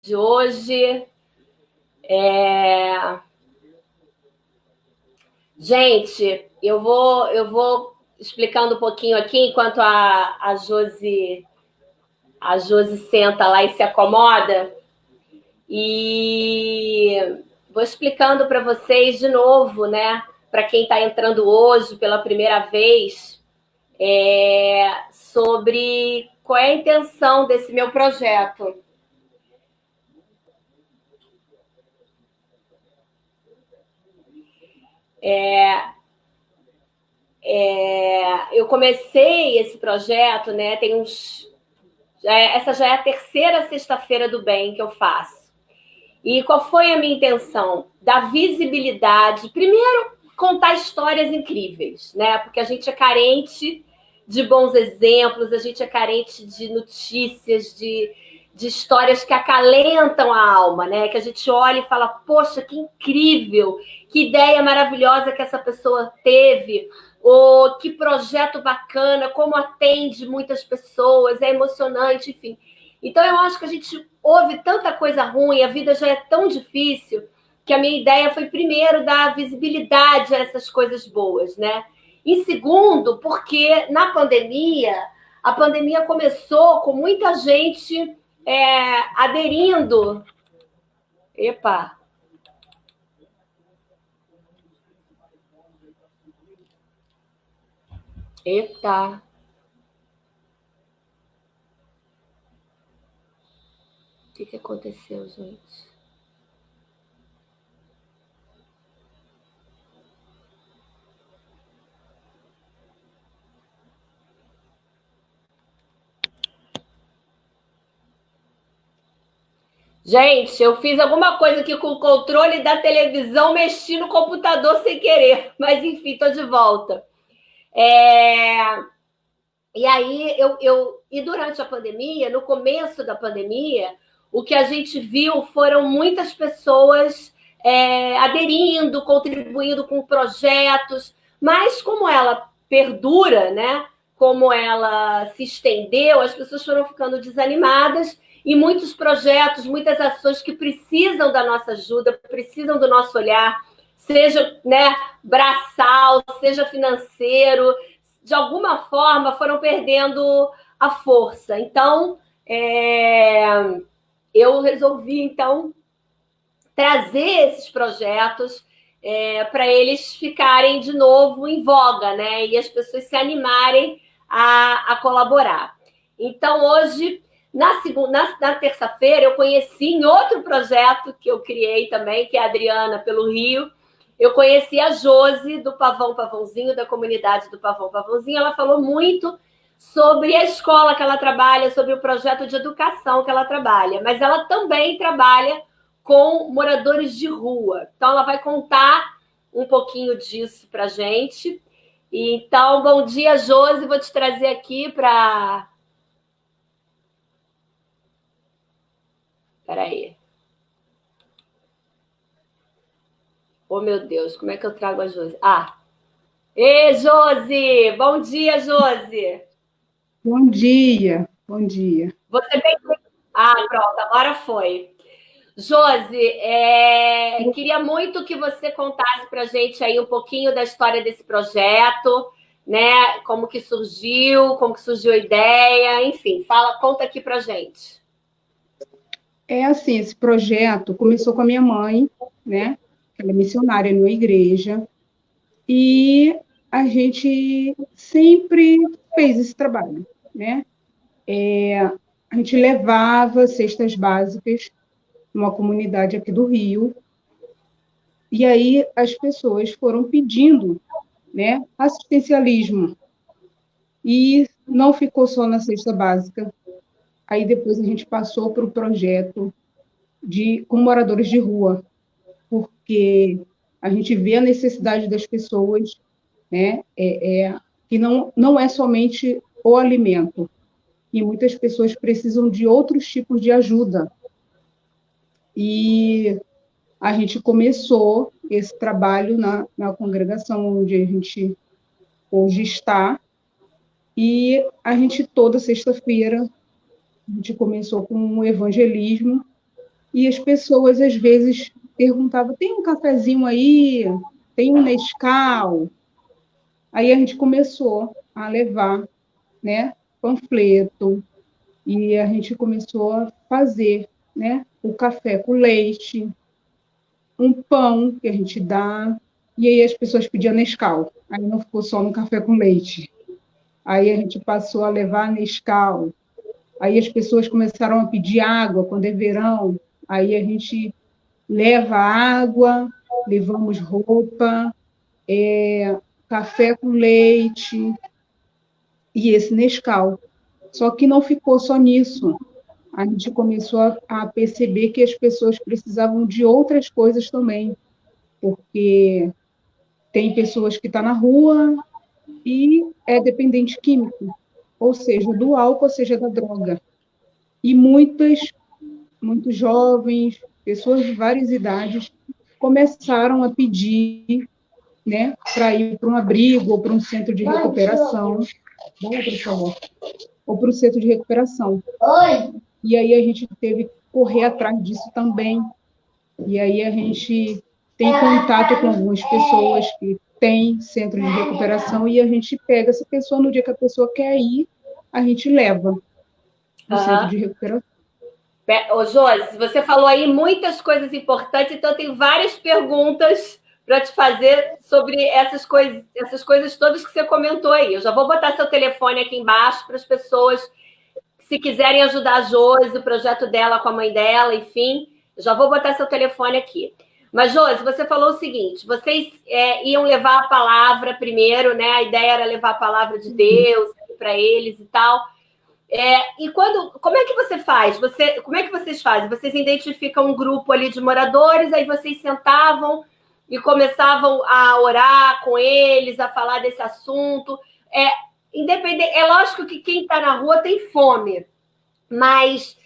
De hoje. Gente, eu vou explicando um pouquinho aqui enquanto a Josi senta lá e se acomoda. E vou explicando para vocês de novo, né? Para quem está entrando hoje pela primeira vez, sobre qual é a intenção desse meu projeto. Eu comecei esse projeto, né? Tem uns. Essa já é a terceira sexta-feira do bem que eu faço. E qual foi a minha intenção? Dar visibilidade. Primeiro, contar histórias incríveis, né? Porque a gente é carente de bons exemplos, a gente é carente de notícias, de histórias que acalentam a alma, né? Que a gente olha e fala, poxa, que incrível, que ideia maravilhosa que essa pessoa teve, ou que projeto bacana, como atende muitas pessoas, é emocionante, enfim. Então eu acho que a gente ouve tanta coisa ruim, a vida já é tão difícil, que a minha ideia foi, primeiro, dar visibilidade a essas coisas boas, né? E segundo, porque na pandemia, a pandemia começou com muita gente aderindo. Epa! Eita! O que aconteceu, gente? Gente, eu fiz alguma coisa aqui com o controle da televisão, mexi no computador sem querer. Mas enfim, tô de volta. É... E aí, e durante a pandemia, no começo da pandemia, o que a gente viu foram muitas pessoas aderindo, contribuindo com projetos, mas como ela perdura, né? Como ela se estendeu, as pessoas foram ficando desanimadas e muitos projetos, muitas ações que precisam da nossa ajuda, precisam do nosso olhar, seja, né, braçal, seja financeiro, de alguma forma foram perdendo a força. Então, eu resolvi então trazer esses projetos para eles ficarem de novo em voga, né? E as pessoas se animarem a colaborar. Então, hoje, na terça-feira, eu conheci em outro projeto que eu criei também, que é a Adriana pelo Rio. Eu conheci a Josi, do Pavão Pavãozinho, da comunidade do Pavão Pavãozinho. Ela falou muito sobre a escola que ela trabalha, sobre o projeto de educação que ela trabalha, mas ela também trabalha com moradores de rua. Então, ela vai contar um pouquinho disso para a gente. Então, bom dia, Josi. Vou te trazer aqui para. Espera aí. Oh, meu Deus, como é que eu trago a Josi? Ei, Josi! Bom dia, Josi! Bom dia, bom dia. Você vem. Pronto, agora foi. Josi, queria muito que você contasse para a gente aí um pouquinho da história desse projeto, né? Como que surgiu a ideia, enfim, conta aqui para a gente. É assim, esse projeto começou com a minha mãe, né? Ela é missionária numa igreja, e a gente sempre fez esse trabalho, né? A gente levava cestas básicas numa comunidade aqui do Rio, e aí as pessoas foram pedindo, né, assistencialismo, e não ficou só na cesta básica. Aí depois a gente passou para o projeto com moradores de rua, porque a gente vê a necessidade das pessoas, né? Que não é somente o alimento, e muitas pessoas precisam de outros tipos de ajuda. E a gente começou esse trabalho na congregação onde a gente hoje está, e a gente, toda sexta-feira, a gente começou com o evangelismo, e as pessoas, às vezes, perguntavam, tem um cafezinho aí? Tem um Nescau? Aí a gente começou a levar, né, panfleto, e a gente começou a fazer, né, o café com leite, um pão que a gente dá, e aí as pessoas pediam Nescau. Aí não ficou só no café com leite. Aí a gente passou a levar Nescau. Aí as pessoas começaram a pedir água quando é verão. Aí a gente leva água, levamos roupa, café com leite e esse Nescau. Só que não ficou só nisso. A gente começou a perceber que as pessoas precisavam de outras coisas também, porque tem pessoas que estão na rua e é dependente químico, ou seja, do álcool, ou seja, da droga. E muitos jovens, pessoas de várias idades, começaram a pedir, né, para ir para um abrigo ou para um centro de recuperação. Vai, por favor. Ou para o centro de recuperação. E aí a gente teve que correr atrás disso também. E aí a gente tem contato com algumas pessoas que têm centro de recuperação e a gente pega essa pessoa no dia que a pessoa quer ir, a gente leva no centro de recuperação. Ô, Josi, você falou aí muitas coisas importantes, então eu tenho várias perguntas para te fazer sobre essas coisas todas que você comentou aí. Eu já vou botar seu telefone aqui embaixo para as pessoas, se quiserem ajudar a Josi, o projeto dela com a mãe dela, enfim, eu já vou botar seu telefone aqui. Mas, Josi, você falou o seguinte, vocês iam levar a palavra primeiro, né? A ideia era levar a palavra de Deus para eles e tal. E como é que você faz? Como é que vocês fazem? Vocês identificam um grupo ali de moradores, aí vocês sentavam e começavam a orar com eles, a falar desse assunto. Independente, é lógico que quem está na rua tem fome, mas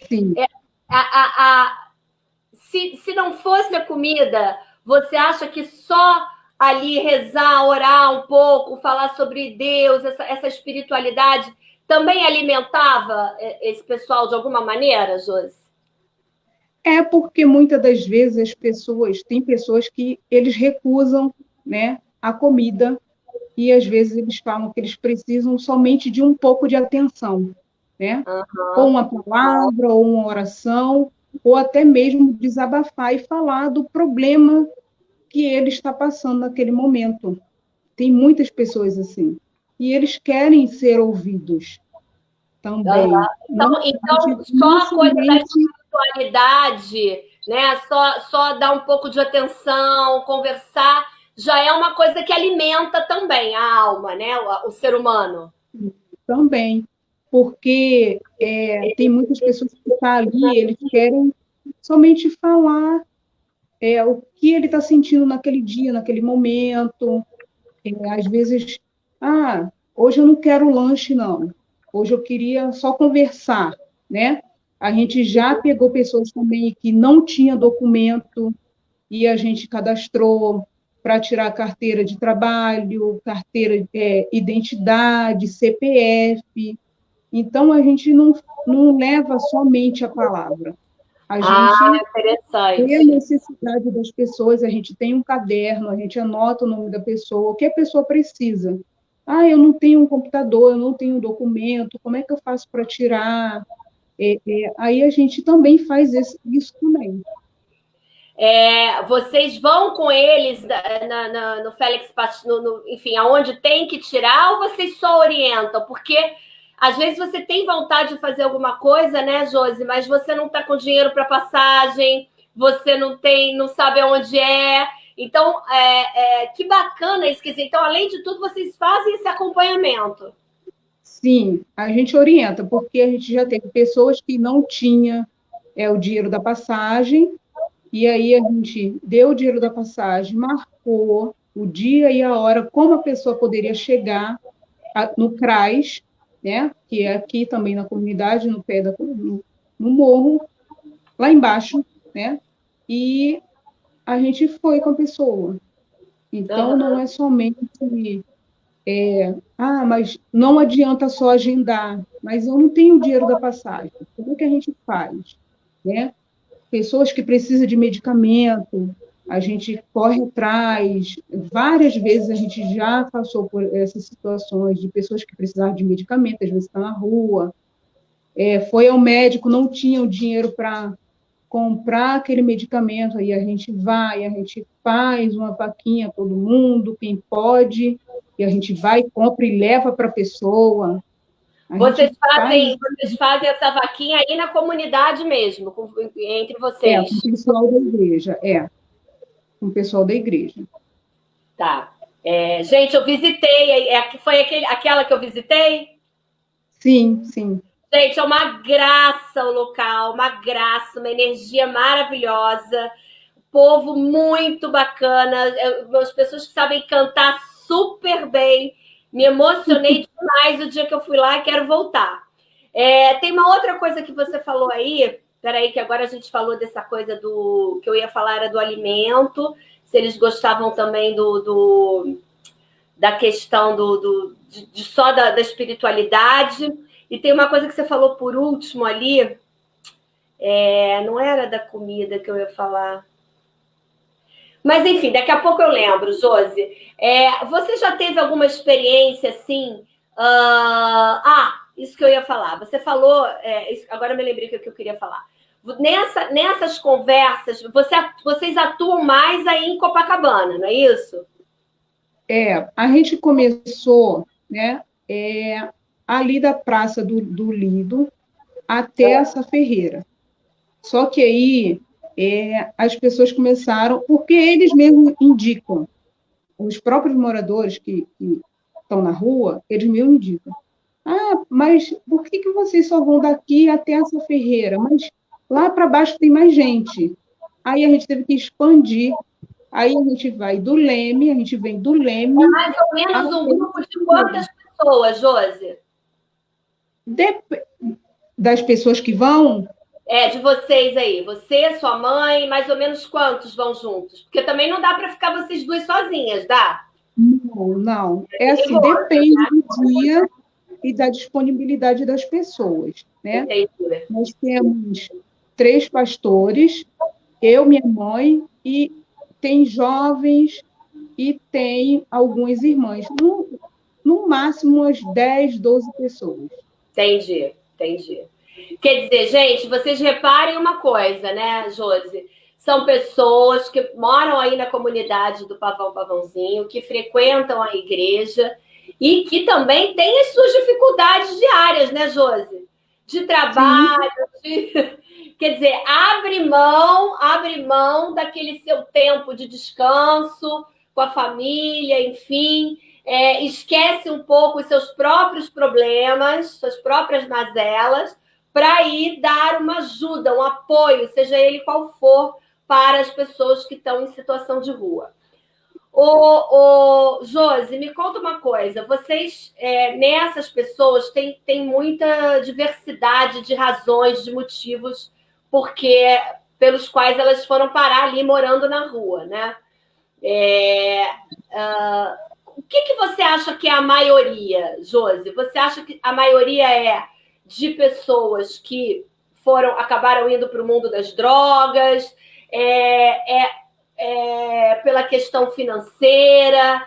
se não fosse a comida, você acha que só ali rezar, orar um pouco, falar sobre Deus, essa espiritualidade, também alimentava esse pessoal de alguma maneira, Josi? É porque muitas das vezes tem pessoas que eles recusam, né, a comida e às vezes eles falam que eles precisam somente de um pouco de atenção, né? Ou uma palavra, ou uma oração, ou até mesmo desabafar e falar do problema que ele está passando naquele momento. Tem muitas pessoas assim. E eles querem ser ouvidos também. Então só a coisa da espiritualidade, né? Só dar um pouco de atenção, conversar, já é uma coisa que alimenta também a alma, né? O ser humano. Também, porque tem muitas pessoas que estão ali, eles querem somente falar o que ele está sentindo naquele dia, naquele momento. Às vezes, hoje eu não quero lanche, não. Hoje eu queria só conversar, né? A gente já pegou pessoas também que não tinham documento e a gente cadastrou para tirar carteira de trabalho, carteira de identidade, CPF. Então, a gente não leva somente a palavra. A gente vê a necessidade das pessoas, a gente tem um caderno, a gente anota o nome da pessoa, o que a pessoa precisa. Eu não tenho um computador, eu não tenho um documento, como é que eu faço para tirar? Aí a gente também faz isso também. Vocês vão com eles no Félix, enfim, aonde tem que tirar, ou vocês só orientam? Porque às vezes você tem vontade de fazer alguma coisa, né, Josi? Mas você não está com dinheiro para passagem, você não sabe aonde é. Então, que bacana isso. Quer dizer, então, além de tudo, vocês fazem esse acompanhamento. Sim, a gente orienta, porque a gente já teve pessoas que não tinham o dinheiro da passagem, e aí a gente deu o dinheiro da passagem, marcou o dia e a hora, como a pessoa poderia chegar no CRAS, né, que é aqui também na comunidade, no pé no morro, lá embaixo, né, e a gente foi com a pessoa. Então, não é somente mas não adianta só agendar, mas eu não tenho o dinheiro da passagem. Como é que a gente faz? Né? pessoas que precisam de medicamento, a gente corre atrás. Várias vezes a gente já passou por essas situações de pessoas que precisavam de medicamento, às vezes estão na rua, foi ao médico, não tinha o dinheiro para comprar aquele medicamento, aí a gente vai, a gente faz uma vaquinha, todo mundo, quem pode, e a gente vai, compra e leva para a pessoa. Vocês fazem essa vaquinha aí na comunidade mesmo, entre vocês? Com o pessoal da igreja, com o pessoal da igreja. Tá. Gente, eu visitei, foi aquela que eu visitei? Sim, sim. Gente, é uma graça o local, uma graça, uma energia maravilhosa, povo muito bacana, as pessoas que sabem cantar super bem. Me emocionei demais o dia que eu fui lá e quero voltar. Tem uma outra coisa que você falou aí, peraí, que agora a gente falou dessa coisa que eu ia falar era do alimento, se eles gostavam também da questão só da espiritualidade. E tem uma coisa que você falou por último ali, não era da comida que eu ia falar. Mas, enfim, daqui a pouco eu lembro, Josi. Você já teve alguma experiência assim? Isso que eu ia falar. Você falou, agora eu me lembrei que eu queria falar. Nessas conversas, vocês atuam mais aí em Copacabana, não é isso? A gente começou, né, ali da Praça do Lido até essa Ferreira. Só que aí as pessoas começaram, porque eles mesmos indicam, os próprios moradores que estão na rua, eles mesmos indicam. Mas por que vocês só vão daqui até essa Ferreira? Mas lá para baixo tem mais gente. Aí a gente teve que expandir. Aí a gente vai do Leme, a gente vem do Leme... Mais ou menos um grupo de quantas pessoas, Josi? Das pessoas que vão... De vocês aí. Você, sua mãe, mais ou menos quantos vão juntos? Porque também não dá para ficar vocês duas sozinhas, dá? Não. Assim, depende do dia e da disponibilidade das pessoas, né? Entendi. Nós temos 3 pastores, eu, minha mãe, e tem jovens e tem algumas irmãs. No máximo, umas 10, 12 pessoas. Entendi. Quer dizer, gente, vocês reparem uma coisa, né, Josi? São pessoas que moram aí na comunidade do Pavãozinho, que frequentam a igreja e que também têm as suas dificuldades diárias, né, Josi? De trabalho, quer dizer, abre mão daquele seu tempo de descanso com a família, enfim, esquece um pouco os seus próprios problemas, suas próprias mazelas, para ir dar uma ajuda, um apoio, seja ele qual for, para as pessoas que estão em situação de rua. Josi, me conta uma coisa. Vocês, nessas pessoas, tem muita diversidade de razões, de motivos pelos quais elas foram parar ali morando na rua, né? O que você acha que é a maioria, Josi? Você acha que a maioria é de pessoas que acabaram indo para o mundo das drogas, pela questão financeira?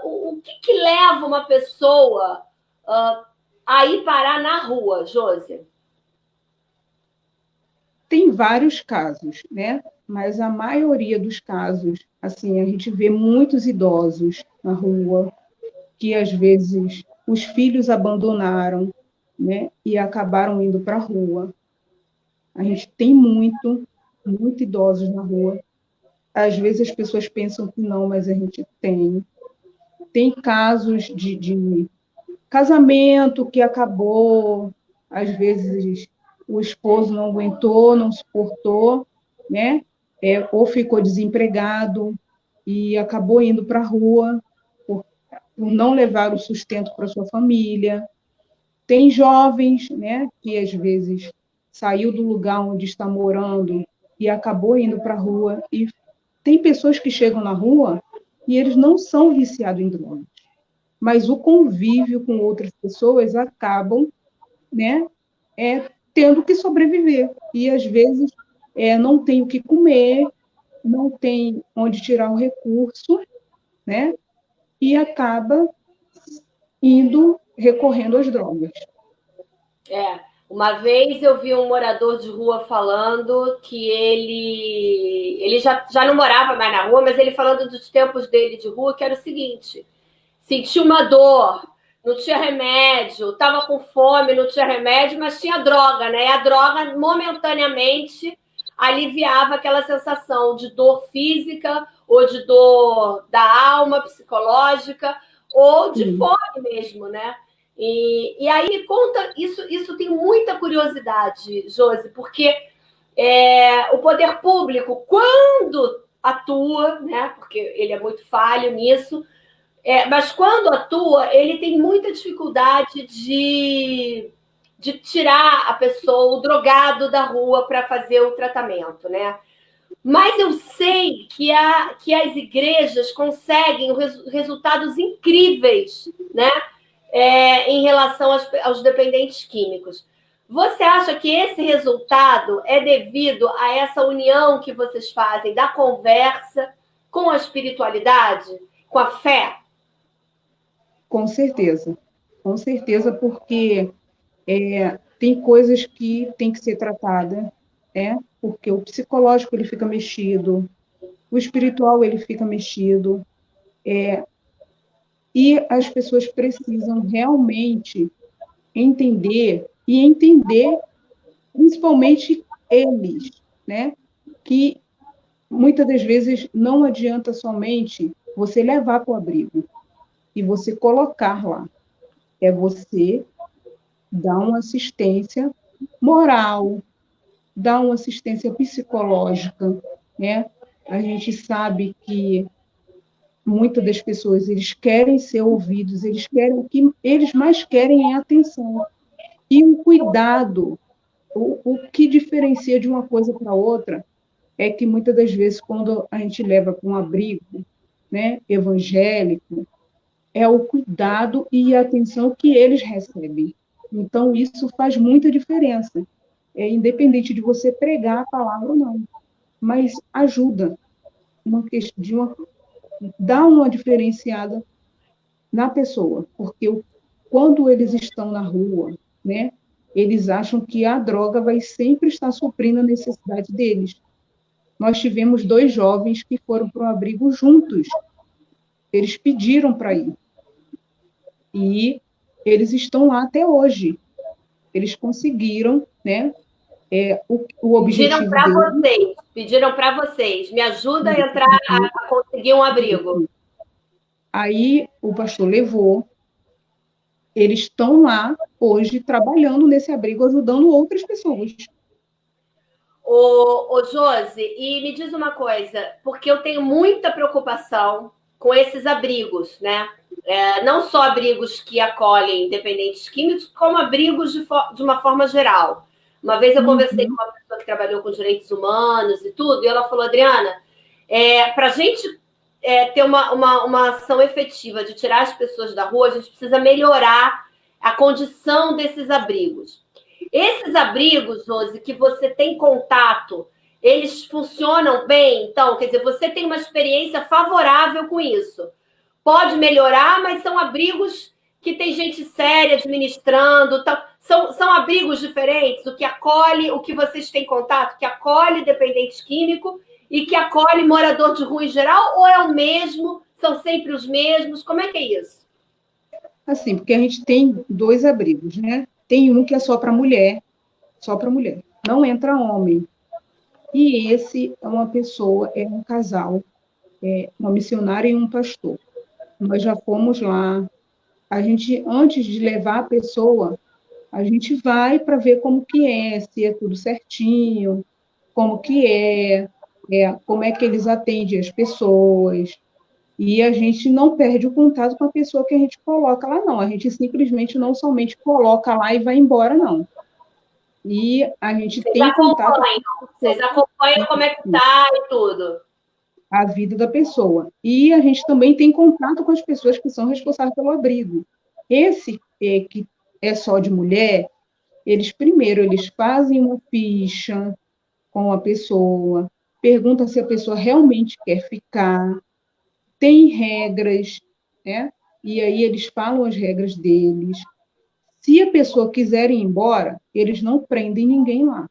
O que leva uma pessoa a ir parar na rua, Josi? Tem vários casos, né? Mas a maioria dos casos, assim, a gente vê muitos idosos na rua que, às vezes, os filhos abandonaram, né? E acabaram indo para a rua. A gente tem muito idosos na rua. Às vezes as pessoas pensam que não, mas a gente tem. Tem casos de casamento que acabou, às vezes o esposo não aguentou, não suportou, né? Ou ficou desempregado e acabou indo para a rua por não levar o sustento para sua família. Tem jovens, né, que às vezes saiu do lugar onde está morando e acabou indo para a rua. E tem pessoas que chegam na rua e eles não são viciados em drogas, mas o convívio com outras pessoas acabam, né, tendo que sobreviver. E, às vezes, não tem o que comer, não tem onde tirar o recurso, né? E acaba recorrendo às drogas. Uma vez eu vi um morador de rua falando que ele já não morava mais na rua, mas ele falando dos tempos dele de rua, que era o seguinte: sentia uma dor, não tinha remédio, estava com fome, não tinha remédio, mas tinha droga, né? E a droga momentaneamente aliviava aquela sensação de dor física ou de dor da alma, psicológica, ou de fome mesmo, né? E aí me conta, isso tem muita curiosidade, Josi, porque o poder público, quando atua, né, porque ele é muito falho nisso, mas quando atua, ele tem muita dificuldade de tirar a pessoa, o drogado da rua para fazer o tratamento, né? Mas eu sei que as igrejas conseguem resultados incríveis, né? Em relação aos dependentes químicos. Você acha que esse resultado é devido a essa união que vocês fazem da conversa com a espiritualidade, com a fé? Com certeza, porque tem coisas que tem que ser tratada, porque o psicológico ele fica mexido, o espiritual ele fica mexido, e as pessoas precisam realmente entender, principalmente eles, né, que muitas das vezes não adianta somente você levar para o abrigo e você colocar lá, é você dar uma assistência moral, dar uma assistência psicológica, né? A gente sabe que muitas das pessoas eles querem ser ouvidos, o que eles mais querem é atenção e um cuidado. O que diferencia de uma coisa para outra é que muitas das vezes quando a gente leva para um abrigo, né, evangélico, é o cuidado e a atenção que eles recebem. Então isso faz muita diferença. Independente de você pregar a palavra ou não, mas ajuda dá uma diferenciada na pessoa, porque quando eles estão na rua, né, eles acham que a droga vai sempre estar suprindo a necessidade deles. Nós tivemos 2 jovens que foram para o abrigo juntos, eles pediram para ir, e eles estão lá até hoje. Eles conseguiram, né, o objetivo deles. Pediram para vocês, me ajuda a entrar, a conseguir um abrigo. Aí o pastor levou, eles estão lá hoje trabalhando nesse abrigo, ajudando outras pessoas. Ô Josi, e me diz uma coisa, porque eu tenho muita preocupação com esses abrigos, né? Não só abrigos que acolhem dependentes químicos, como abrigos de uma forma geral. Uma vez eu conversei com uma pessoa que trabalhou com direitos humanos e tudo, e ela falou, Adriana, para a gente ter uma ação efetiva de tirar as pessoas da rua, a gente precisa melhorar a condição desses abrigos. Esses abrigos, Josi, que você tem contato, eles funcionam bem? Então, quer dizer, você tem uma experiência favorável com isso. Pode melhorar, mas são abrigos que tem gente séria administrando. São abrigos diferentes, o que acolhe, o que vocês têm contato, que acolhe dependente químico e que acolhe morador de rua em geral, ou é o mesmo? São sempre os mesmos? Como é que é isso? Assim, porque a gente tem 2 abrigos, né? Tem um que é só para mulher, não entra homem. E esse é uma pessoa, é um casal, uma missionária e um pastor. Nós já fomos lá. A gente, antes de levar a pessoa, a gente vai para ver como que é, se é tudo certinho, como que como é que eles atendem as pessoas. E a gente não perde o contato com a pessoa que a gente coloca lá, não. A gente simplesmente não somente coloca lá e vai embora, não. E a gente tem contato. Vocês acompanham como é que está e tudo. A vida da pessoa. E a gente também tem contato com as pessoas que são responsáveis pelo abrigo. Esse que é só de mulher, eles fazem uma ficha com a pessoa, pergunta se a pessoa realmente quer ficar, tem regras, né? E aí eles falam as regras deles. Se a pessoa quiser ir embora, eles não prendem ninguém lá.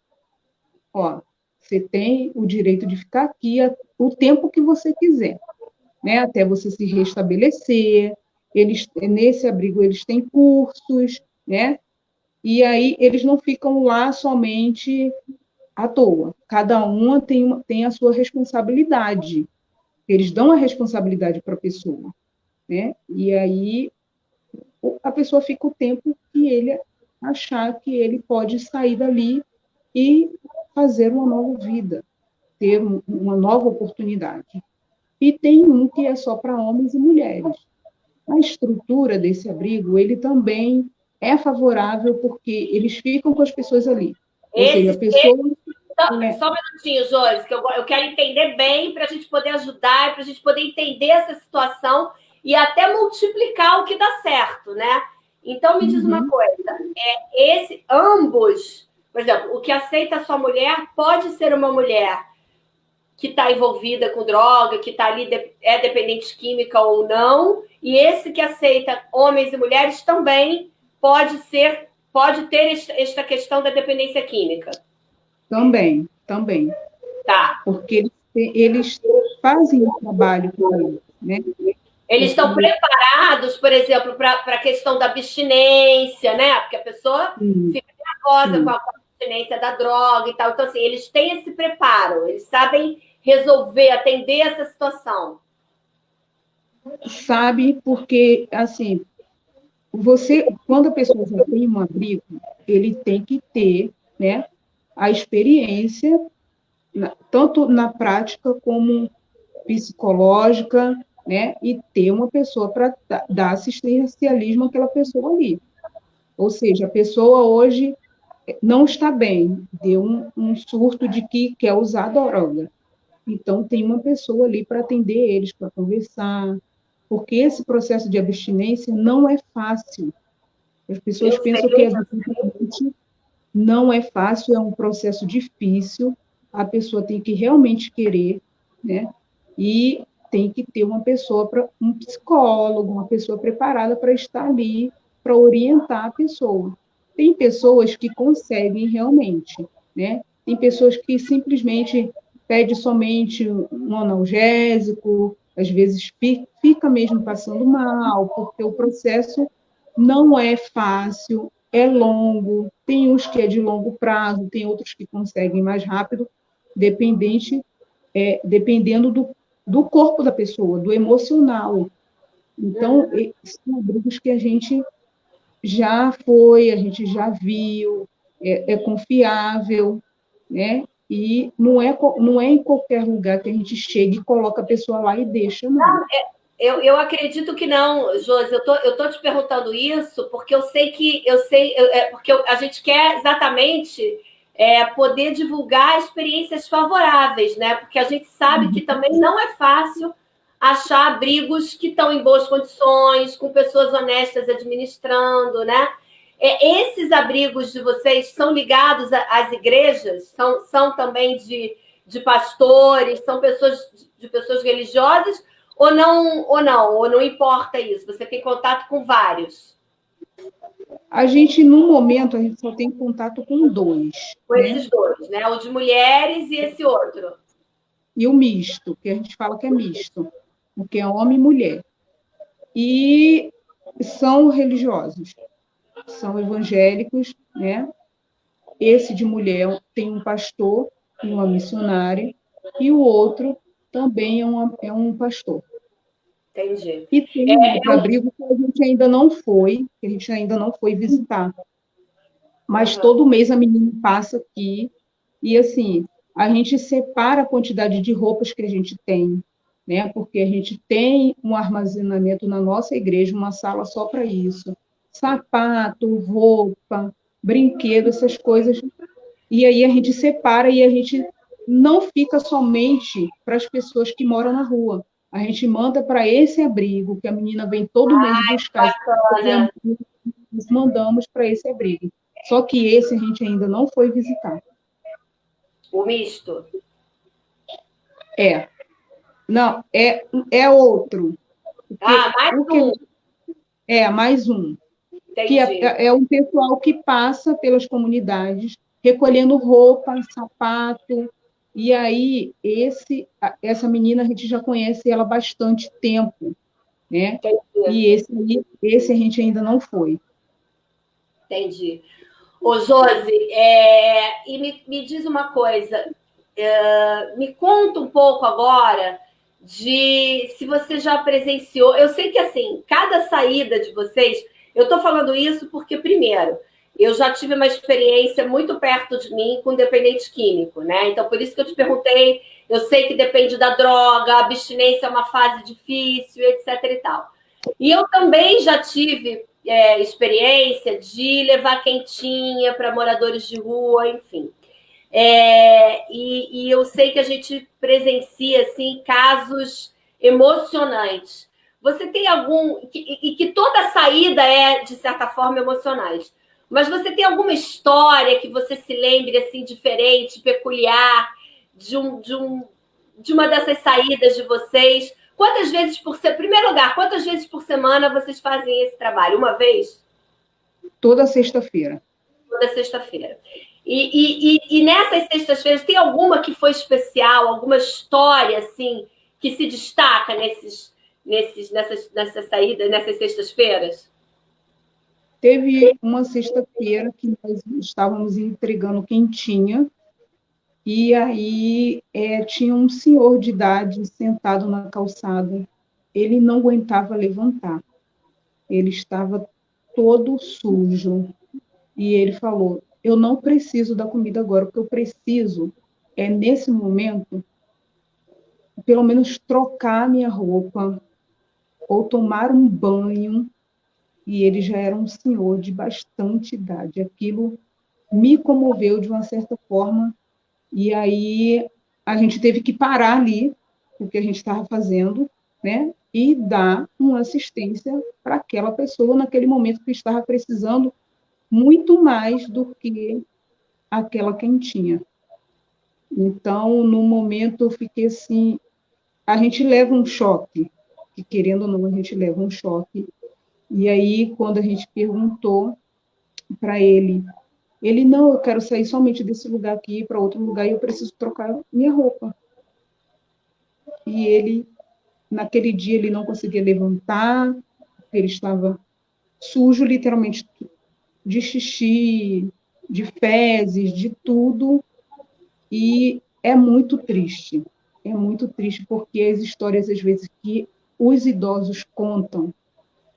Ó, você tem o direito de ficar aqui o tempo que você quiser, né? Até você se restabelecer. Eles, nesse abrigo, eles têm cursos, né? E aí eles não ficam lá somente à toa. Cada uma tem a sua responsabilidade. Eles dão a responsabilidade para a pessoa, né? E aí a pessoa fica o tempo que ele achar que ele pode sair dali e fazer uma nova vida, ter uma nova oportunidade. E tem um que é só para homens e mulheres. A estrutura desse abrigo, ele também é favorável porque eles ficam com as pessoas ali. Ou seja, a pessoa... Só um minutinho, Josi, que eu quero entender bem para a gente poder ajudar, para a gente poder entender essa situação e até multiplicar o que dá certo, né? Então, me diz uma coisa, ambos, por exemplo, o que aceita a sua mulher pode ser uma mulher que está envolvida com droga, que está ali, é dependente química ou não, e esse que aceita homens e mulheres também pode ter esta questão da dependência química. Também. Tá. Porque eles fazem o trabalho com eles, né? Eles estão preparados, por exemplo, para a questão da abstinência, né? Porque a pessoa fica nervosa com a abstinência da droga e tal. Então, assim, eles têm esse preparo, eles sabem resolver, atender essa situação. Sabe, porque, assim, quando a pessoa já tem um abrigo, ele tem que ter, né, a experiência, tanto na prática como psicológica, né, e ter uma pessoa para dar assistencialismo àquela pessoa ali. Ou seja, a pessoa hoje não está bem, deu um surto de que quer usar droga. Então, tem uma pessoa ali para atender eles, para conversar, porque esse processo de abstinência não é fácil. As pessoas pensam que abstinência não é fácil, é um processo difícil, a pessoa tem que realmente querer, né? E tem que ter uma pessoa, um psicólogo, uma pessoa preparada para estar ali, para orientar a pessoa. Tem pessoas que conseguem realmente, né? Tem pessoas que simplesmente pede somente um analgésico, às vezes fica mesmo passando mal, porque o processo não é fácil, é longo, tem uns que é de longo prazo, tem outros que conseguem mais rápido, dependendo do corpo da pessoa, do emocional. Então, são abrigos que a gente já foi, a gente já viu, é confiável, né? E não é em qualquer lugar que a gente chega e coloca a pessoa lá e deixa, não. Eu acredito que não, Josi. Eu tô te perguntando isso porque porque a gente quer exatamente poder divulgar experiências favoráveis, né? Porque a gente sabe que também não é fácil achar abrigos que estão em boas condições, com pessoas honestas administrando, né? Esses abrigos de vocês são ligados às igrejas? São também de pastores? São de pessoas religiosas? Ou não importa isso? Você tem contato com vários? A gente, no momento, a gente só tem contato com dois. Com esses dois, né? O de mulheres e esse outro. E o misto, que a gente fala que é misto, porque é homem e mulher. E são religiosos, são evangélicos, né? Esse de mulher tem um pastor e uma missionária, e o outro também é um pastor. Entendi. E tem um abrigo que a gente ainda não foi visitar. Mas todo mês a menina passa aqui e, assim, a gente separa a quantidade de roupas que a gente tem, né? Porque a gente tem um armazenamento na nossa igreja, uma sala só para isso. Sapato, roupa, brinquedo, essas coisas. E aí a gente separa e a gente não fica somente para as pessoas que moram na rua. A gente manda para esse abrigo, que a menina vem todo mês buscar. Nós mandamos para esse abrigo. Só que esse a gente ainda não foi visitar. O misto? É. Não, é outro. Ah, mais um. Mais um. Que Entendi. é um pessoal que passa pelas comunidades, recolhendo roupa, sapato. E aí, essa menina, a gente já conhece ela há bastante tempo, né? Entendi. E esse a gente ainda não foi. Entendi. Ô, Josi, e me diz uma coisa, me conta um pouco agora de se você já presenciou. Eu sei que, assim, cada saída de vocês, eu estou falando isso porque, primeiro, eu já tive uma experiência muito perto de mim com dependente químico, né? Então, por isso que eu te perguntei. Eu sei que depende da droga, a abstinência é uma fase difícil, etc e tal. E eu também já tive experiência de levar quentinha para moradores de rua, enfim. E eu sei que a gente presencia assim, casos emocionantes. Você tem algum. E que toda saída é, de certa forma, emocionais. Mas você tem alguma história que você se lembre assim, diferente, peculiar, de uma dessas saídas de vocês? Quantas vezes por semana? Primeiro lugar, quantas vezes por semana vocês fazem esse trabalho? Uma vez? Toda sexta-feira. Toda sexta-feira. E nessas sextas-feiras, tem alguma que foi especial, alguma história assim que se destaca nessas saídas, nessas sextas-feiras? Teve uma sexta-feira que nós estávamos entregando quentinha, e aí tinha um senhor de idade sentado na calçada. Ele não aguentava levantar. Ele estava todo sujo. E ele falou: eu não preciso da comida agora, o que eu preciso é, nesse momento, pelo menos trocar minha roupa ou tomar um banho. E ele já era um senhor de bastante idade. Aquilo me comoveu de uma certa forma. E aí a gente teve que parar ali o que a gente estava fazendo, né? E dar uma assistência para aquela pessoa naquele momento que estava precisando muito mais do que aquela quentinha. Então, no momento, eu fiquei assim, a gente leva um choque, que querendo ou não, a gente leva um choque. E aí, quando a gente perguntou para ele, não, eu quero sair somente desse lugar aqui para outro lugar e eu preciso trocar minha roupa. E ele, naquele dia, ele não conseguia levantar, ele estava sujo, literalmente, de xixi, de fezes, de tudo. E é muito triste, porque as histórias, às vezes, que os idosos contam,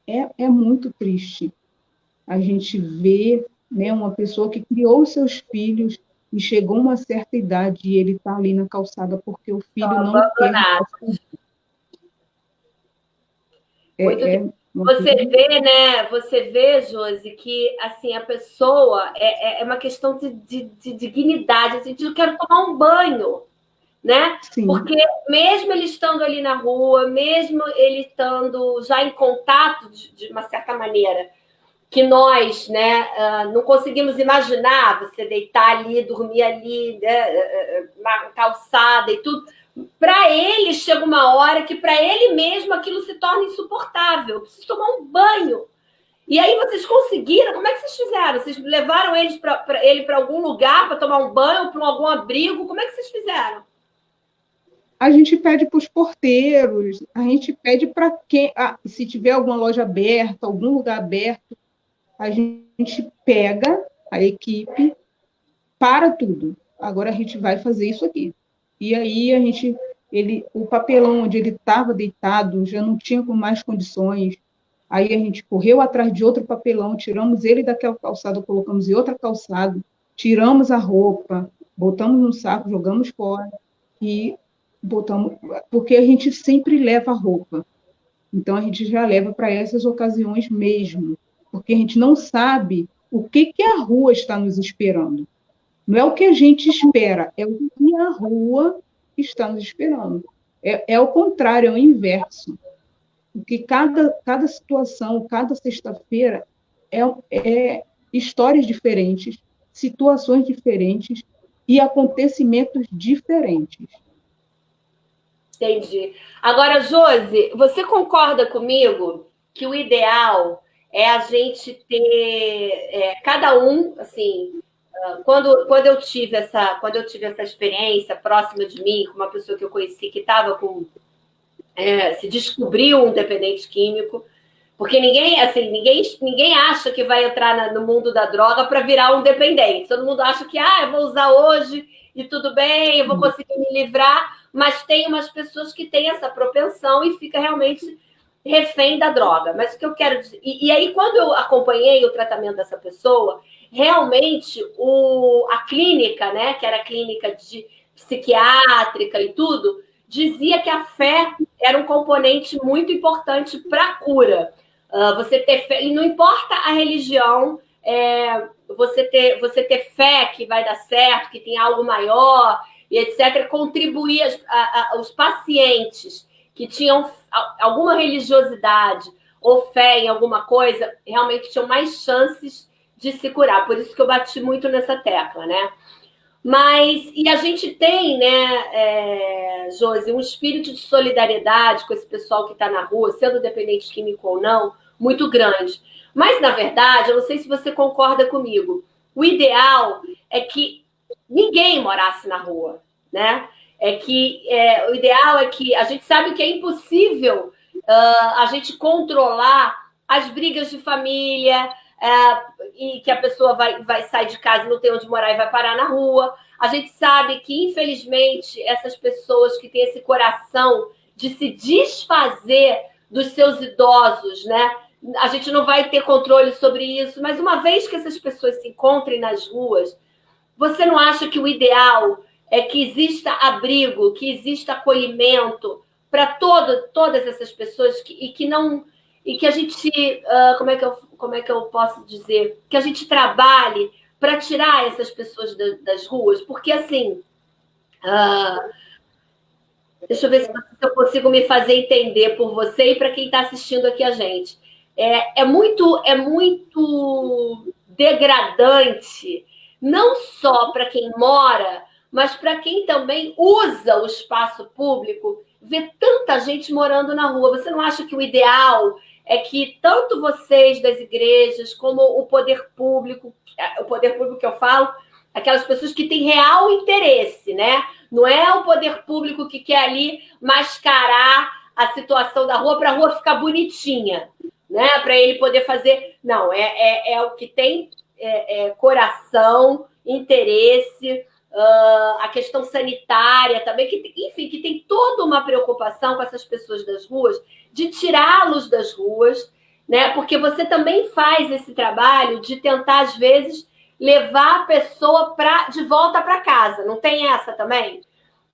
é muito triste. A gente vê, né, uma pessoa que criou os seus filhos e chegou a uma certa idade e ele está ali na calçada porque o filho não quer. Muito Coisa... Você vê, Josi, que assim a pessoa é uma questão de dignidade. Assim, eu quero tomar um banho, né? Sim. Porque mesmo ele estando ali na rua, mesmo ele estando já em contato de uma certa maneira, que nós, né, não conseguimos imaginar você deitar ali, dormir ali, né, na calçada e tudo. Para ele chega uma hora que para ele mesmo aquilo se torna insuportável. Eu preciso tomar um banho. E aí vocês conseguiram? Como é que vocês fizeram? Vocês levaram ele para algum lugar para tomar um banho, para algum abrigo? Como é que vocês fizeram? A gente pede para os porteiros, a gente pede para quem, se tiver alguma loja aberta, algum lugar aberto, a gente pega a equipe para tudo. Agora a gente vai fazer isso aqui. E aí o papelão onde ele estava deitado já não tinha mais condições. Aí a gente correu atrás de outro papelão, tiramos ele daquela calçada, colocamos em outra calçada, tiramos a roupa, botamos no saco, jogamos fora e botamos, porque a gente sempre leva roupa. Então a gente já leva para essas ocasiões mesmo, porque a gente não sabe o que a rua está nos esperando. Não é o que a gente espera, é o que a rua está nos esperando. É o contrário, é o inverso. Porque cada situação, cada sexta-feira é histórias diferentes, situações diferentes, e acontecimentos diferentes. Entendi. Agora, Josi, você concorda comigo que o ideal é a gente ter cada um, assim, quando eu tive essa experiência próxima de mim, com uma pessoa que eu conheci que estava com se descobriu um dependente químico, porque ninguém acha que vai entrar no mundo da droga para virar um dependente. Todo mundo acha que eu vou usar hoje e tudo bem, eu vou conseguir me livrar, mas tem umas pessoas que têm essa propensão e fica realmente refém da droga. Mas o que eu quero dizer... E aí, quando eu acompanhei o tratamento dessa pessoa, realmente a clínica, né, que era a clínica psiquiátrica e tudo, dizia que a fé era um componente muito importante para a cura. Você ter fé, e não importa a religião, você ter fé que vai dar certo, que tem algo maior, e etc., contribuir os pacientes que tinham alguma religiosidade ou fé em alguma coisa, realmente tinham mais chances de se curar. Por isso que eu bati muito nessa tecla, né? Mas, e a gente tem, né, Josi, um espírito de solidariedade com esse pessoal que está na rua, sendo dependente químico ou não, muito grande. Mas, na verdade, eu não sei se você concorda comigo, o ideal é que ninguém morasse na rua, né? O ideal é que a gente sabe que é impossível a gente controlar as brigas de família, e que a pessoa vai sair de casa e não tem onde morar e vai parar na rua. A gente sabe que, infelizmente, essas pessoas que têm esse coração de se desfazer dos seus idosos, né? A gente não vai ter controle sobre isso, mas uma vez que essas pessoas se encontrem nas ruas, você não acha que o ideal é que exista abrigo, que exista acolhimento para todas essas pessoas e que a gente, como é que eu posso dizer, que a gente trabalhe para tirar essas pessoas das ruas, porque assim, deixa eu ver se eu consigo me fazer entender por você e para quem está assistindo aqui a gente. É muito degradante, não só para quem mora, mas para quem também usa o espaço público, ver tanta gente morando na rua. Você não acha que o ideal é que tanto vocês das igrejas como o poder público que eu falo, aquelas pessoas que têm real interesse, né? Não é o poder público que quer ali mascarar a situação da rua para a rua ficar bonitinha, né? Para ele poder fazer... Não, é o que tem coração, interesse, a questão sanitária também, enfim, que tem toda uma preocupação com essas pessoas das ruas, de tirá-los das ruas, né? Porque você também faz esse trabalho de tentar, às vezes, levar a pessoa de volta para casa. Não tem essa também?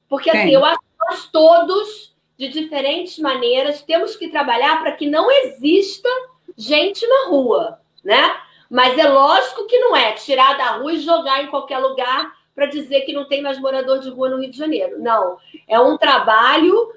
Porque, assim, eu acho que nós todos, de diferentes maneiras, temos que trabalhar para que não exista gente na rua, né? Mas é lógico que não é tirar da rua e jogar em qualquer lugar para dizer que não tem mais morador de rua no Rio de Janeiro. Não. É um trabalho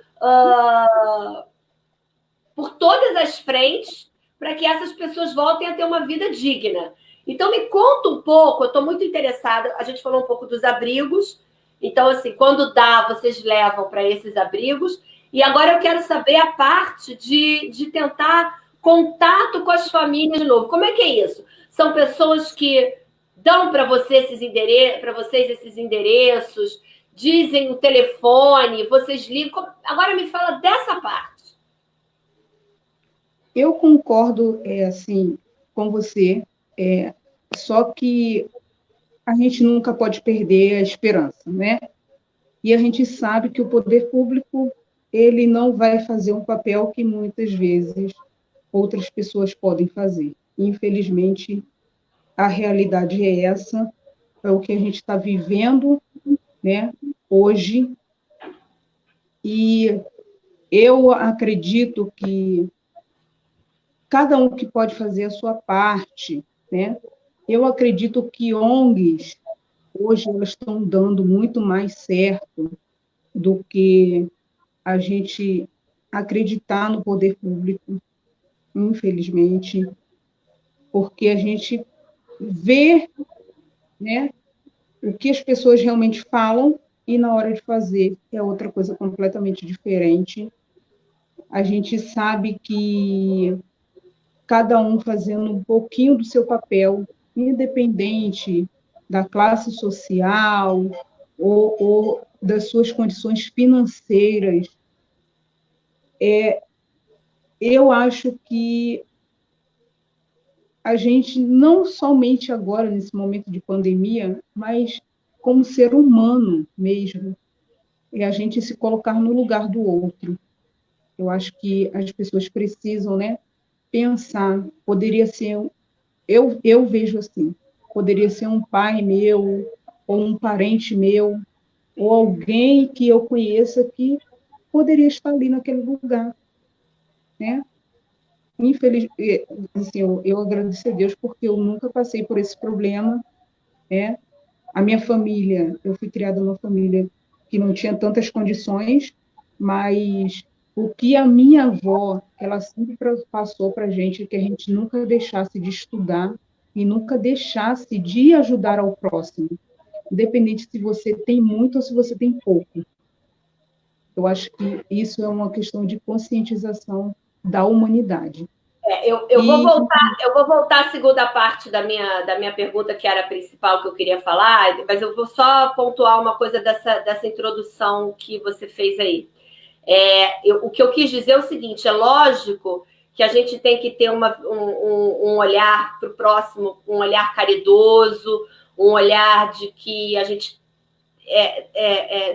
por todas as frentes para que essas pessoas voltem a ter uma vida digna. Então, me conta um pouco, eu estou muito interessada, a gente falou um pouco dos abrigos, então, assim, quando dá, vocês levam para esses abrigos, e agora eu quero saber a parte de tentar contato com as famílias de novo. Como é que é isso? São pessoas que dão para vocês esses endereços, dizem o telefone, vocês ligam. Agora me fala dessa parte. Eu concordo, assim, com você, só que a gente nunca pode perder a esperança, né? E a gente sabe que o poder público, ele não vai fazer um papel que muitas vezes outras pessoas podem fazer. Infelizmente, a realidade é essa, é o que a gente está vivendo, né, hoje, e eu acredito que cada um que pode fazer a sua parte, né? Eu acredito que ONGs, hoje, elas estão dando muito mais certo do que a gente acreditar no poder público, infelizmente, porque a gente vê, né, o que as pessoas realmente falam e na hora de fazer é outra coisa completamente diferente. A gente sabe que cada um fazendo um pouquinho do seu papel, independente da classe social ou das suas condições financeiras, eu acho que a gente, não somente agora, nesse momento de pandemia, mas como ser humano mesmo, é a gente se colocar no lugar do outro. Eu acho que as pessoas precisam, né, pensar, poderia ser, eu vejo assim, poderia ser um pai meu, ou um parente meu, ou alguém que eu conheça que poderia estar ali naquele lugar, né? Infelizmente, assim, eu agradeço a Deus porque eu nunca passei por esse problema, né? A minha família, eu fui criada numa família que não tinha tantas condições, mas o que a minha avó, ela sempre passou para a gente, é que a gente nunca deixasse de estudar e nunca deixasse de ajudar ao próximo, independente se você tem muito ou se você tem pouco. Eu acho que isso é uma questão de conscientização da humanidade. E Eu vou voltar à segunda parte da minha pergunta, que era a principal que eu queria falar, mas eu vou só pontuar uma coisa dessa introdução que você fez aí. O que eu quis dizer é o seguinte: é lógico que a gente tem que ter um olhar para o próximo, um olhar caridoso, um olhar de que a gente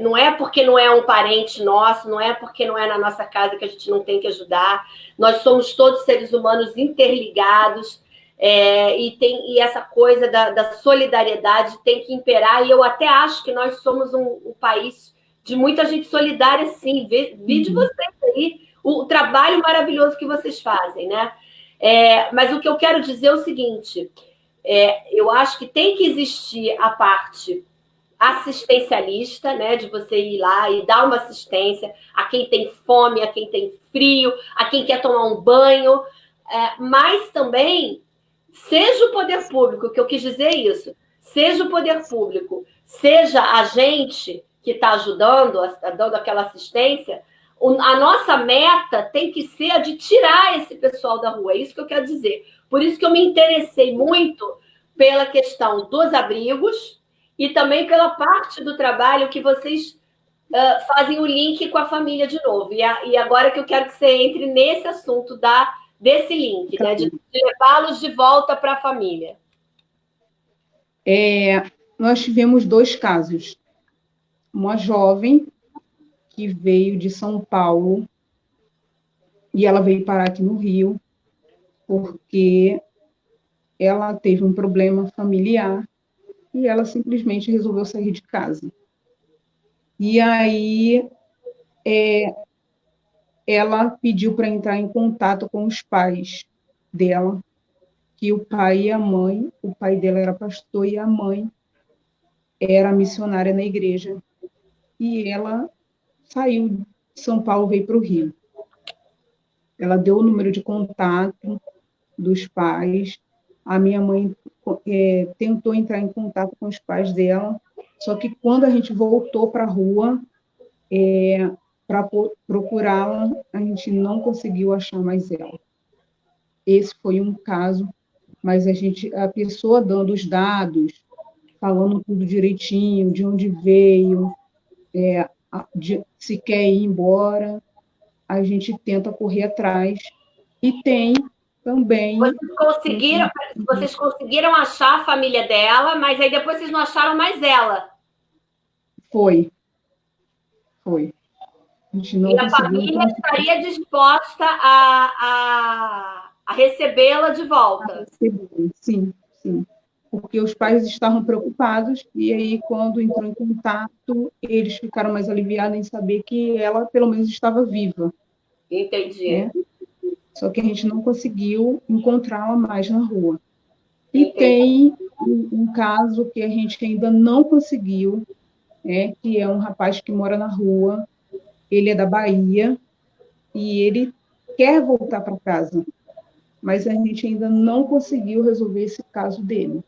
não é porque não é um parente nosso, não é porque não é na nossa casa que a gente não tem que ajudar. Nós somos todos seres humanos interligados, e essa coisa da solidariedade tem que imperar, e eu até acho que nós somos um país de muita gente solidária, sim. Vi de vocês aí o trabalho maravilhoso que vocês fazem, né? Mas o que eu quero dizer é o seguinte: eu acho que tem que existir a parte assistencialista, né, de você ir lá e dar uma assistência a quem tem fome, a quem tem frio, a quem quer tomar um banho, mas também seja o poder público, que eu quis dizer isso, seja o poder público, seja a gente que está ajudando, dando aquela assistência, a nossa meta tem que ser a de tirar esse pessoal da rua, é isso que eu quero dizer. Por isso que eu me interessei muito pela questão dos abrigos, e também pela parte do trabalho que vocês fazem o link com a família de novo. E agora que eu quero que você entre nesse assunto desse link, né, de levá-los de volta para a família. nós tivemos 2 casos. Uma jovem que veio de São Paulo e ela veio parar aqui no Rio porque ela teve um problema familiar e ela simplesmente resolveu sair de casa. E aí ela pediu para entrar em contato com os pais dela, que o pai e a mãe, o pai dela era pastor e a mãe era missionária na igreja. E ela saiu de São Paulo, veio para o Rio. Ela deu o número de contato dos pais. A minha mãe tentou entrar em contato com os pais dela, só que quando a gente voltou para a rua para procurá-la, a gente não conseguiu achar mais ela. Esse foi um caso, mas a pessoa dando os dados, falando tudo direitinho, de onde veio, se quer ir embora, a gente tenta correr atrás. E tem também... Vocês conseguiram achar a família dela, mas aí depois vocês não acharam mais ela. Foi. A gente não e a família estaria disposta a recebê-la de volta. Sim. Porque os pais estavam preocupados, e aí, quando entrou em contato, eles ficaram mais aliviados em saber que ela, pelo menos, estava viva. Entendi. Né? Só que a gente não conseguiu encontrá-la mais na rua. E Entendi. Tem um caso que a gente ainda não conseguiu, que é um rapaz que mora na rua, ele é da Bahia, e ele quer voltar para casa, mas a gente ainda não conseguiu resolver esse caso dele.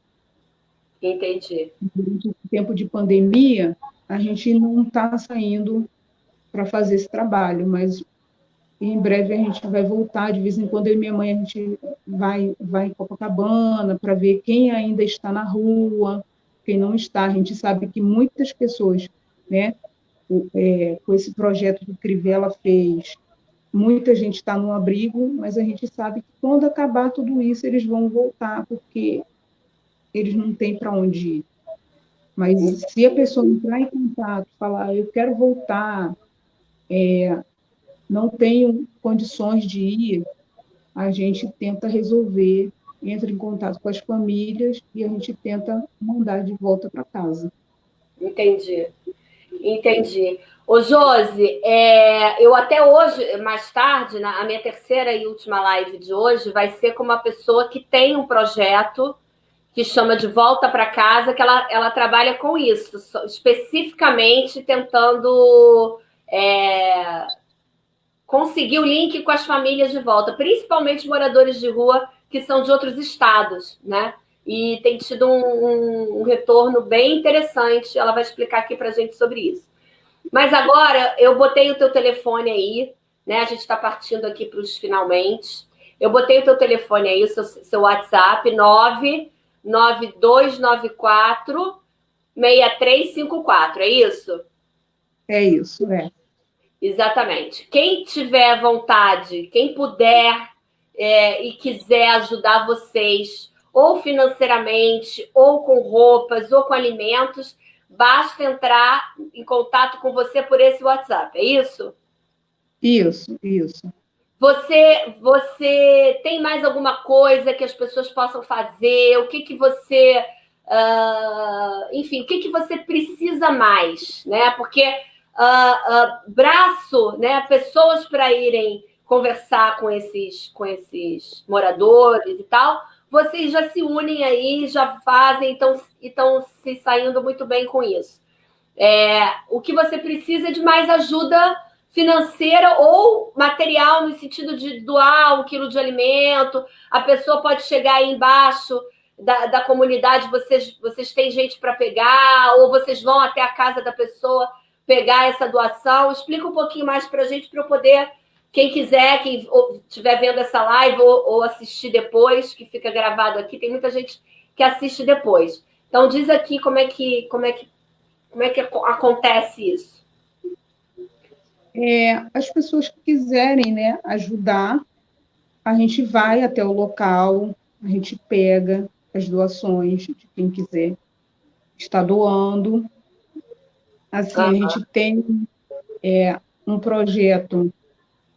Entendi. Durante esse tempo de pandemia, a gente não está saindo para fazer esse trabalho, mas em breve a gente vai voltar. De vez em quando eu e minha mãe a gente vai em Copacabana para ver quem ainda está na rua, quem não está. A gente sabe que muitas pessoas, né, com esse projeto que o Crivella fez, muita gente está no abrigo, mas a gente sabe que quando acabar tudo isso eles vão voltar, porque eles não têm para onde ir. Mas se a pessoa entrar em contato, falar, eu quero voltar, não tenho condições de ir, a gente tenta resolver, entra em contato com as famílias e a gente tenta mandar de volta para casa. Entendi. Entendi. Ô, Josi, eu até hoje, mais tarde, a minha terceira e última live de hoje vai ser com uma pessoa que tem um projeto que chama De Volta para Casa, que ela trabalha com isso, especificamente tentando conseguir o link com as famílias de volta, principalmente moradores de rua que são de outros estados, né? E tem tido um retorno bem interessante. Ela vai explicar aqui para a gente sobre isso. Mas agora eu botei o teu telefone aí, né? A gente está partindo aqui para os finalmente. Eu botei o teu telefone aí, o seu WhatsApp, 99294 6354, é isso? É isso, é. Exatamente. Quem tiver vontade, quem puder e quiser ajudar vocês, ou financeiramente, ou com roupas, ou com alimentos, basta entrar em contato com você por esse WhatsApp, é isso? Isso, isso. Você tem mais alguma coisa que as pessoas possam fazer? O que que você, enfim, o que que você precisa mais, né? Porque braço, né? Pessoas para irem conversar com esses moradores e tal, vocês já se unem aí, já fazem, então estão se saindo muito bem com isso. O que você precisa é de mais ajuda financeira ou material, no sentido de doar 1 quilo de alimento. A pessoa pode chegar aí embaixo da comunidade, vocês têm gente para pegar, ou vocês vão até a casa da pessoa pegar essa doação. Explica um pouquinho mais para a gente, para eu poder, quem quiser, quem estiver vendo essa live ou assistir depois, que fica gravado aqui, tem muita gente que assiste depois. Então diz aqui como é que acontece isso? As pessoas que quiserem, né, ajudar, a gente vai até o local, a gente pega as doações de quem quiser estar doando. Assim, a gente tem um projeto,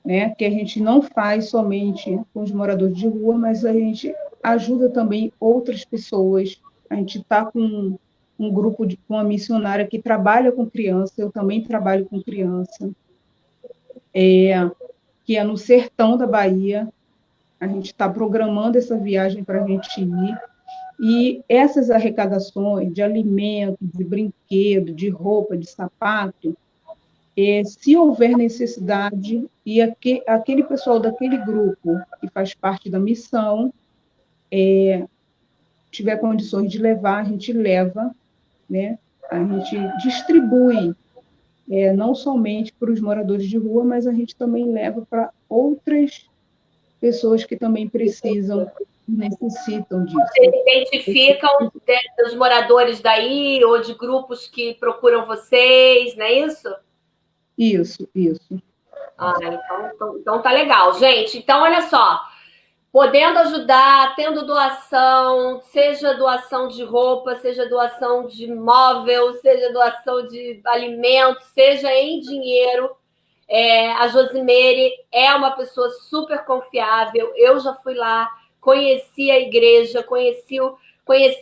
né, que a gente não faz somente com os moradores de rua, mas a gente ajuda também outras pessoas. A gente está com um grupo com uma missionária que trabalha com criança, eu também trabalho com criança, que é no sertão da Bahia. A gente está programando essa viagem para a gente ir. E essas arrecadações de alimento, de brinquedo, de roupa, de sapato, se houver necessidade, e aquele pessoal daquele grupo que faz parte da missão tiver condições de levar, a gente leva, né? A gente distribui, não somente para os moradores de rua, mas a gente também leva para outras pessoas que também precisam, necessitam Vocês disso. identificam dos moradores daí ou de grupos que procuram vocês, não é isso? Isso, isso. Então tá legal. Gente, então olha só. Podendo ajudar, tendo doação, seja doação de roupa, seja doação de móvel, seja doação de alimento, seja em dinheiro, a Josimere é uma pessoa super confiável. Eu já fui lá, conheci a igreja, conheci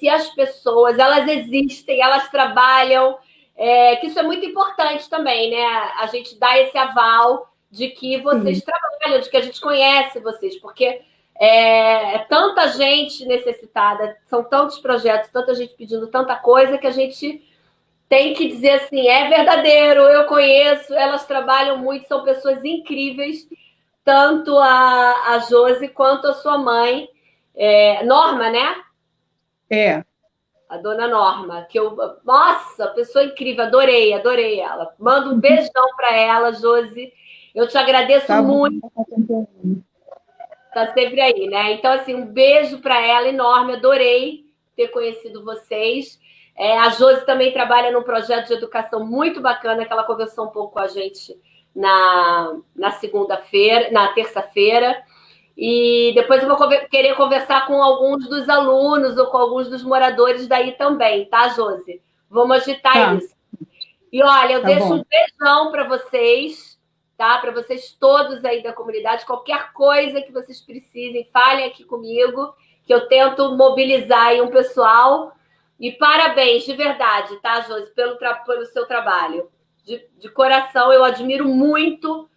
as pessoas, elas existem, elas trabalham, que isso é muito importante também, né? A gente dá esse aval de que vocês Sim. trabalham, de que a gente conhece vocês, porque tanta gente necessitada, são tantos projetos, tanta gente pedindo tanta coisa que a gente tem que dizer assim, é verdadeiro, eu conheço, elas trabalham muito, são pessoas incríveis, tanto a Josi quanto a sua mãe, Norma, né? É, A dona Norma, que eu. Nossa, pessoa incrível, adorei, adorei ela. Manda um beijão para ela, Josi. Eu te agradeço Tá bom. muito. Tá sempre aí, né? Então, assim, um beijo para ela enorme, adorei ter conhecido vocês. A Josi também trabalha num projeto de educação muito bacana, que ela conversou um pouco com a gente na segunda-feira, na terça-feira. E depois eu vou querer conversar com alguns dos alunos ou com alguns dos moradores daí também, tá, Josi? Vamos agitar isso. E olha, eu deixo um beijão para vocês, tá? Para vocês todos aí da comunidade. Qualquer coisa que vocês precisem, falem aqui comigo, que eu tento mobilizar aí um pessoal. E parabéns, de verdade, tá, Josi, pelo seu trabalho. De coração, eu admiro muito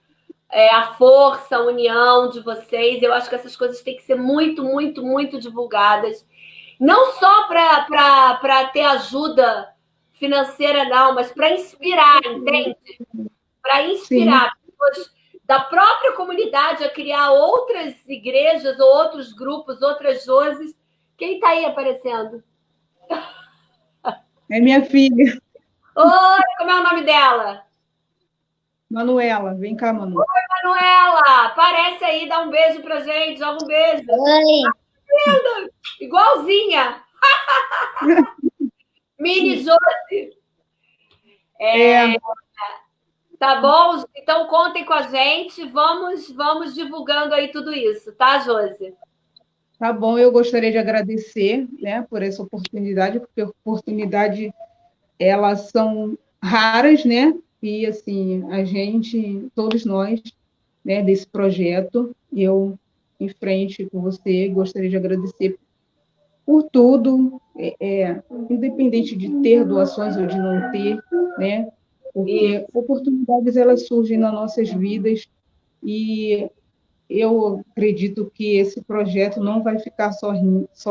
a força, a união de vocês. Eu acho que essas coisas têm que ser muito, muito, muito divulgadas. Não só para ter ajuda financeira, não, mas para inspirar, entende? Para inspirar pessoas da própria comunidade a criar outras igrejas ou outros grupos, outras Joses. Quem está aí aparecendo? É minha filha. Oi, como é o nome dela? Manuela, vem cá, Manu. Oi, Manuela, aparece aí, dá um beijo pra gente, joga um beijo. Oi. Igualzinha. Mini Josi. Tá bom? Então contem com a gente, vamos divulgando aí tudo isso, tá, Josi? Tá bom, eu gostaria de agradecer, né, por essa oportunidade, porque oportunidades, elas são raras, né? E, assim, a gente, todos nós, né, desse projeto, eu, em frente com você, gostaria de agradecer por tudo, independente de ter doações ou de não ter, né? Porque oportunidades, elas surgem nas nossas vidas e eu acredito que esse projeto não vai ficar só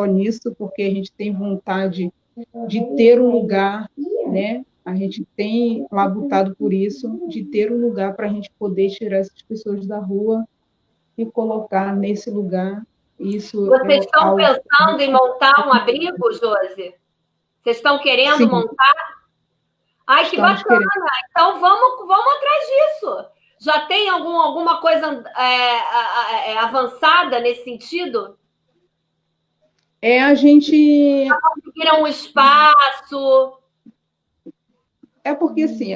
nisso, porque a gente tem vontade de ter um lugar, né? A gente tem labutado por isso, de ter um lugar para a gente poder tirar essas pessoas da rua e colocar nesse lugar. Isso Vocês estão algo... pensando em montar um abrigo, Josi? Vocês estão querendo Sim, montar? Ai, que bacana! querendo. Então vamos atrás disso. Já tem alguma coisa avançada nesse sentido? A gente... Conseguiram um espaço? É porque, assim,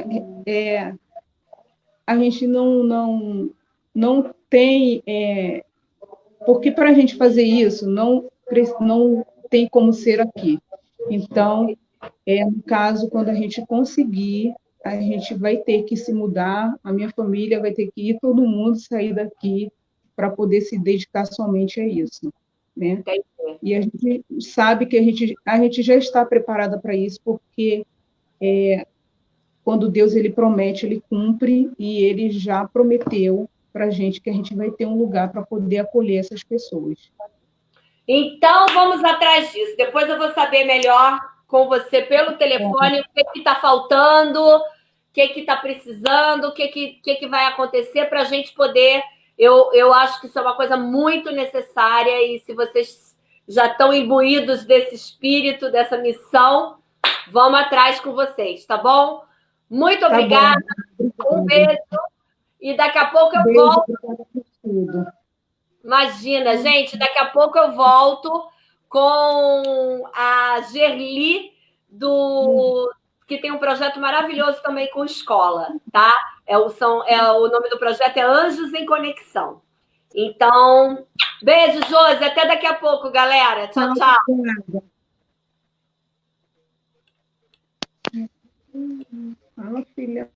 a gente não tem... porque para a gente fazer isso, não tem como ser aqui. Então, no caso, quando a gente conseguir, a gente vai ter que se mudar, a minha família vai ter que ir, todo mundo sair daqui para poder se dedicar somente a isso, né? Entendi. E a gente sabe que a gente já está preparada para isso, porque quando Deus ele promete, ele cumpre, e ele já prometeu para a gente que a gente vai ter um lugar para poder acolher essas pessoas. Então, vamos atrás disso. Depois eu vou saber melhor com você pelo telefone o que está faltando, o que está precisando, o que vai acontecer para a gente poder... Eu acho que isso é uma coisa muito necessária, e se vocês já estão imbuídos desse espírito, dessa missão, vamos atrás com vocês, tá bom? Muito obrigada, um beijo, e daqui a pouco eu volto. Imagina, gente, daqui a pouco eu volto com a Gerli, que tem um projeto maravilhoso também com escola, tá? O nome do projeto é Anjos em Conexão. Então, beijo, Josi, até daqui a pouco, galera. Tchau, tchau. Fala, filha.